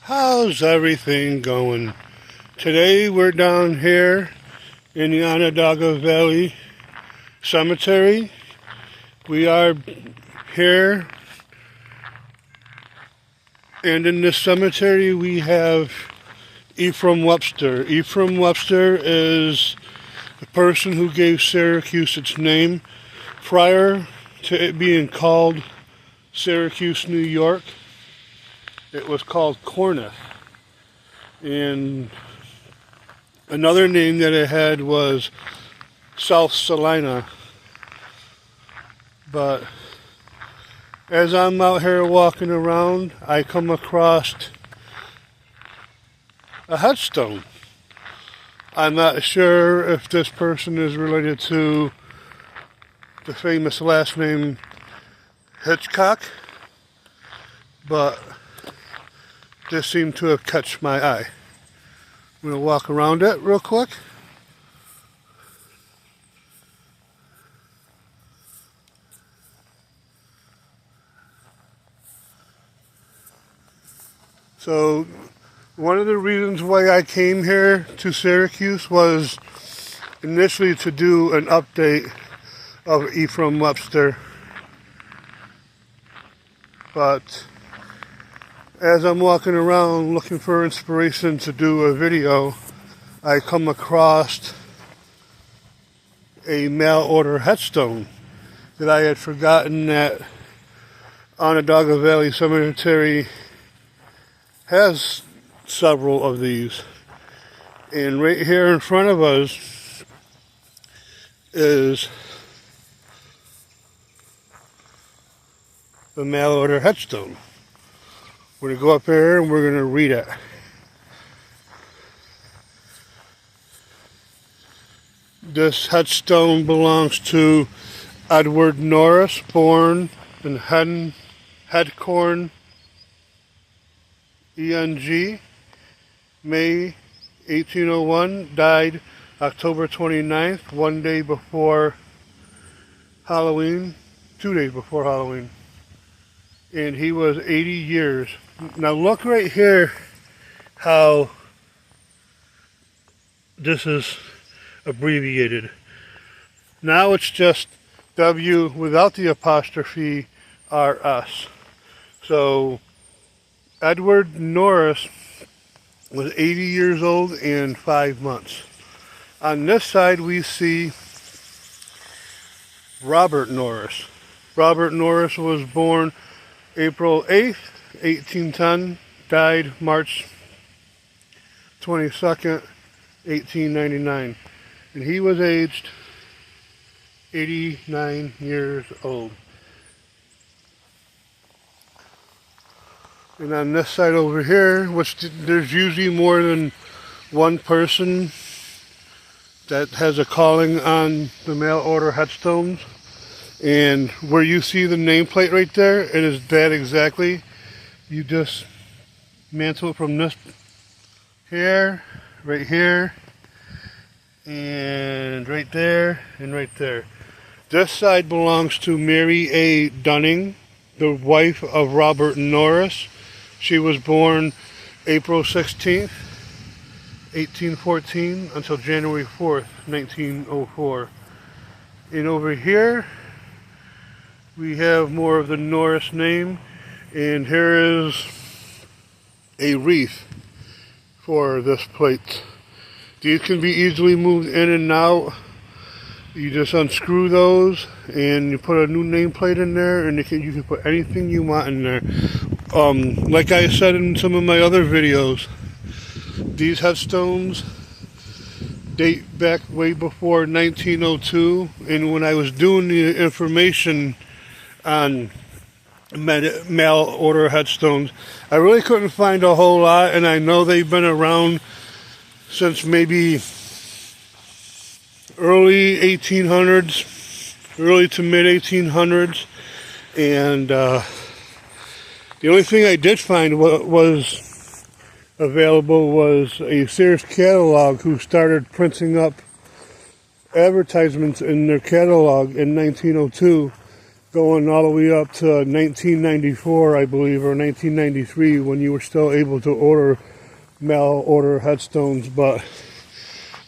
How's everything going? Today we're down here in the Onondaga Valley Cemetery. We are here, and in this cemetery we have Ephraim Webster. Ephraim Webster is the person who gave Syracuse its name. Prior to it being called Syracuse, New York, it was called Corinth. And another name that it had was South Salina. But as I'm out here walking around, I come across a headstone. I'm not sure if this person is related to the famous last name Hitchcock, but this seemed to have catch my eye. I'm going to walk around it real quick. So one of the reasons why I came here to Syracuse was initially to do an update of Ephraim Webster. But as I'm walking around looking for inspiration to do a video, I come across a mail order headstone that I had forgotten that Onondaga Valley Cemetery has several of these. And right here in front of us is the mail order headstone. We're going to go up there and we're going to read it. This headstone belongs to Edward Norris, born in Headcorn, ENG, May 1801, died October 29th, 1 day before Halloween, 2 days before Halloween. And he was 80 years. Now look right here how this is abbreviated. Now it's just W without the apostrophe RS. So Edward Norris was 80 years old and 5 months. On this side we see Robert Norris. Robert Norris was born April 8th, 1810, died March 22nd, 1899. And he was aged 89 years old. And on this side over here, which there's usually more than one person that has a calling on the mail order headstones. And where you see the nameplate right there, it is that exactly. You just mantle it from this here, right here, and right there, and right there. This side belongs to Mary A. Dunning, the wife of Robert Norris. She was born April 16th, 1814 until January 4th, 1904. And over here, we have more of the Norris name, and here is a wreath for this plate. These can be easily moved in and out. You just unscrew those and you put a new nameplate in there, and you can put anything you want in there. Like I said in some of my other videos, these headstones date back way before 1902, and when I was doing the information on mail order headstones, I really couldn't find a whole lot, and I know they've been around since maybe early 1800s, early to mid 1800s, and the only thing I did find was available was a Sears catalog who started printing up advertisements in their catalog in 1902. going all the way up to 1994, I believe, or 1993, when you were still able to mail order headstones. But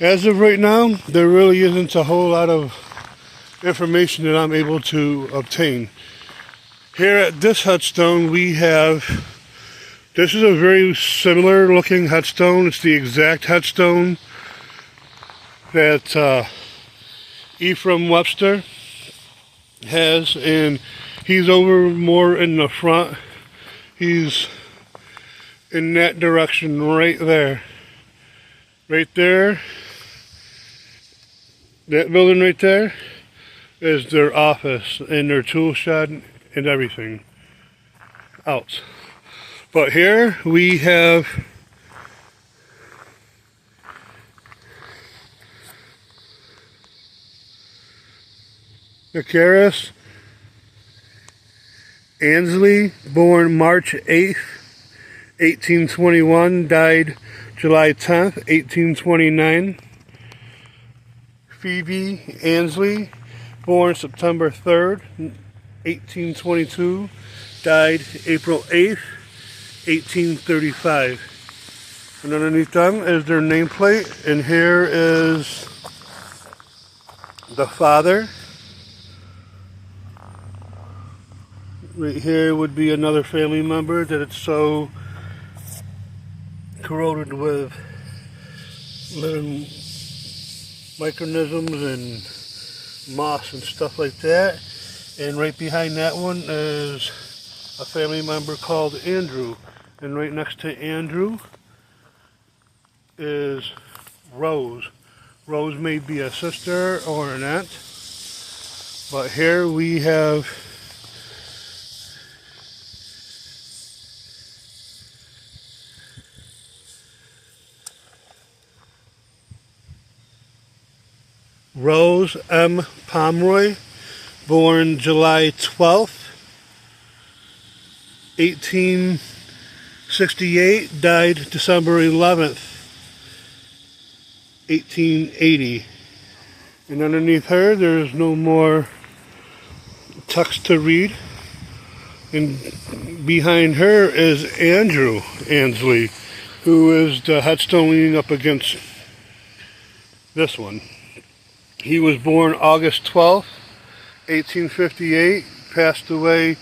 as of right now, there really isn't a whole lot of information that I'm able to obtain. Here at this headstone, this is a very similar looking headstone. It's the exact headstone that Ephraim Webster has, and he's over more in the front. He's in that direction right there. Right there. That building right there is their office and their tool shed and everything else. But here we have Nicaris Ansley, born March 8th, 1821, died July 10th, 1829. Phoebe Ansley, born September 3rd, 1822, died April 8th, 1835. And underneath them is their nameplate, and here is the father. Right here would be another family member that it's so corroded with living microorganisms and moss and stuff like that. And right behind that one is a family member called Andrew. And right next to Andrew is Rose. Rose may be a sister or an aunt. But here we have Rose M. Pomeroy, born July 12th, 1868, died December 11th, 1880. And underneath her, there's no more text to read. And behind her is Andrew Ansley, who is the headstone leaning up against this one. He was born August 12th, 1858, passed away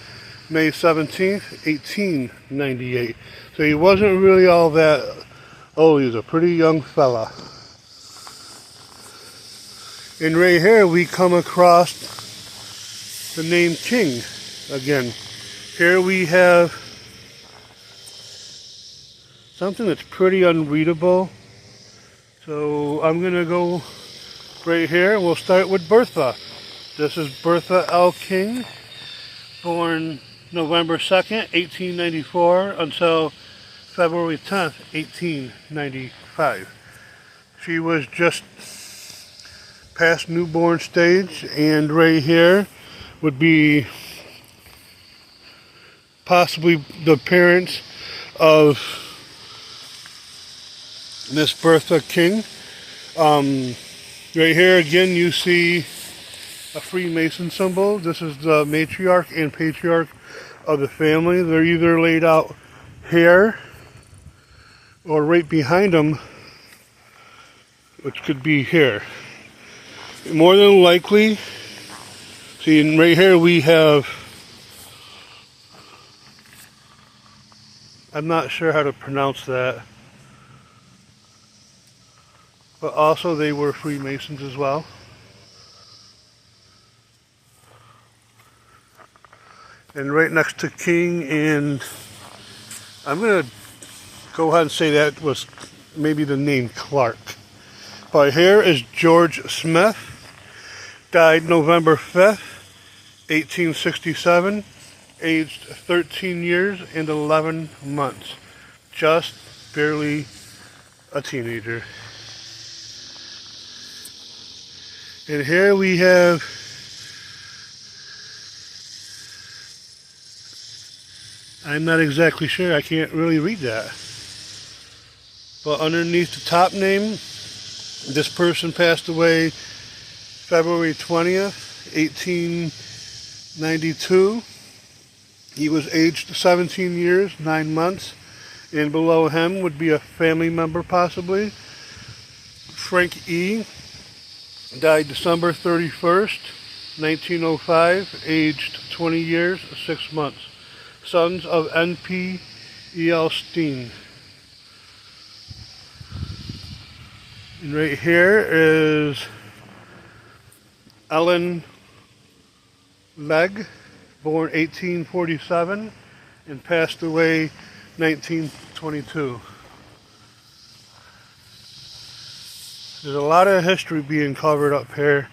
May 17th, 1898. So he wasn't really all that old. He was a pretty young fella. And right here we come across the name King again. Here we have something that's pretty unreadable. So I'm going to go right here. We'll start with Bertha. This is Bertha L. King, born November 2nd, 1894 until February 10th, 1895. She was just past newborn stage, and right here would be possibly the parents of Miss Bertha King. Right here again you see a Freemason symbol. This is the matriarch and patriarch of the family. They're either laid out here or right behind them, which could be here. More than likely, see right here we have, I'm not sure how to pronounce that, but also they were Freemasons as well. And right next to King, and I'm going to go ahead and say that was maybe the name Clark. But here is George Smith, died November 5th, 1867, aged 13 years and 11 months. Just barely a teenager. And here we have I'm not exactly sure, I can't really read that. But underneath the top name, this person passed away February 20th, 92. He was aged 17 years, 9 months. And below him would be a family member possibly. Frank E. died December 31st, 1905, aged 20 years, 6 months. Sons of N.P. Steen. And right here is Ellen Legg, born 1847 and passed away 1922. There's a lot of history being covered up here.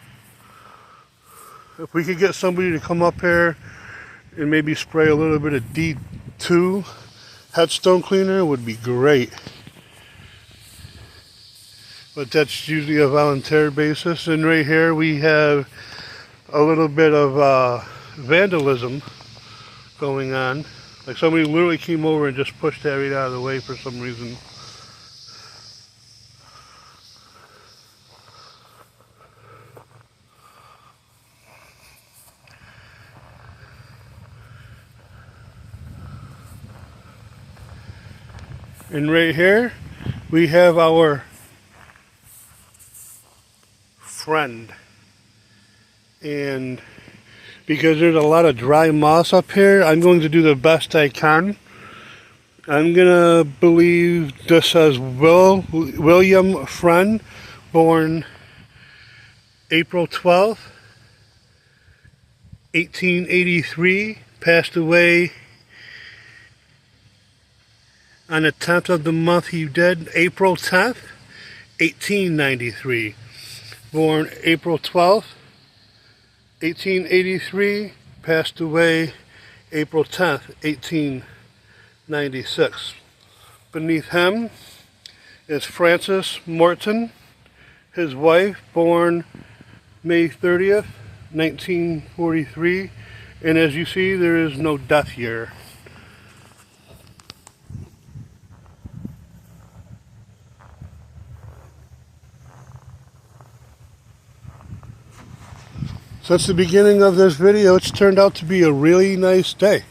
If we could get somebody to come up here and maybe spray a little bit of D2 headstone cleaner, would be great. But that's usually a volunteer basis. And right here we have a little bit of vandalism going on. Like somebody literally came over and just pushed that right out of the way for some reason. And right here we have our friend. And because there's a lot of dry moss up here, I'm going to do the best I can. I'm gonna believe this as William Friend, born April 12th, 1883, passed away on the 10th of the month he did, April 10th, 1893. Born April 12th, 1883, passed away April 10th, 1896. Beneath him is Frances Morton, his wife, born May 30th, 1943. And as you see, there is no death year. Since the beginning of this video, it's turned out to be a really nice day.